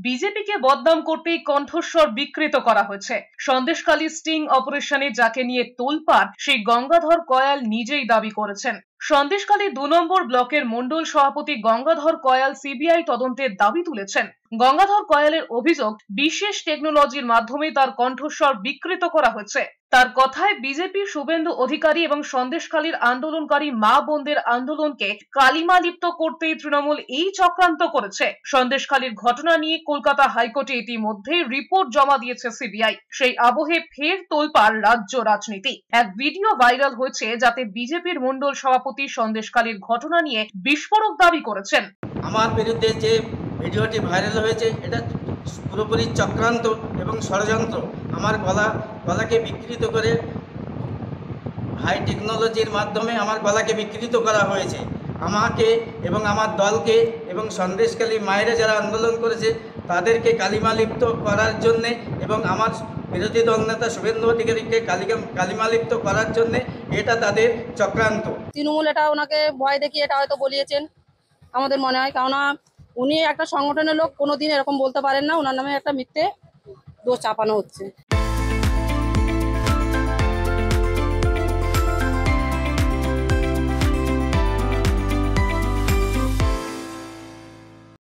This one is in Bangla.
বিজেপিকে বদনাম করতেই কণ্ঠস্বর বিকৃত করা হয়েছে। সন্দেশখালী স্টিং অপারেশনে যাকে নিয়ে তোলপাড় সেই গঙ্গাধর কয়াল নিজেই দাবি করেছেন। সন্দেশখালী ২ নম্বর ব্লকের মন্ডল সভাপতি গঙ্গাধর কয়াল সিবিআই তদন্তের দাবি তুলেছেন। গঙ্গাধর কয়ালের অভিযোগ, বিশেষ টেকনোলজির মাধ্যমে তার কণ্ঠস্বর বিকৃত করা হয়েছে। তার কথায় বিজেপির শুভেন্দু অধিকারী এবং সন্দেশখালীর আন্দোলনকারী মা বোনদের আন্দোলনকে কালিমা লিপ্ত করতেই তৃণমূল এই চক্রান্ত করেছে। সন্দেশখালীর ঘটনা নিয়ে কলকাতা হাইকোর্টে ইতিমধ্যেই রিপোর্ট জমা দিয়েছে সিবিআই। সেই আবহে ফের তোলপাড় রাজ্য রাজনীতি। এক ভিডিও ভাইরাল হয়েছে যাতে বিজেপির মন্ডল সভাপতি সন্দেশখালীর ঘটনা নিয়ে বিস্ফোরক দাবি করেছেন। আমার বিরুদ্ধে যে ভিডিওটি ভাইরাল হয়েছে এটা পুরোপুরি চক্রান্ত এবং ষড়যন্ত্র। আমার গলাকে বিকৃত করে হাই টেকনোলজির মাধ্যমে আমার গলাকে বিকৃত করা হয়েছে। আমাকে এবং আমার দলকে এবং সন্দেশখালী মায়েরা যারা আন্দোলন করেছে তাদেরকে কালিমালিপ্ত করার জন্যে এবং আমার বিরোধী দলনেতা শুভেন্দু অধিকারীকে কালিমালিপ্ত করার জন্যে এটা তাদের চক্রান্ত। তৃণমূল এটা ওনাকে ভয় দেখিয়ে এটা হয়তো বলিয়েছেন আমাদের মনে হয়, কেননা উনি একটা সংগঠনের লোক, কোনোদিন এরকম বলতে পারেন না। ওনার নামে একটা মিথ্যে দোষ চাপানো হচ্ছে।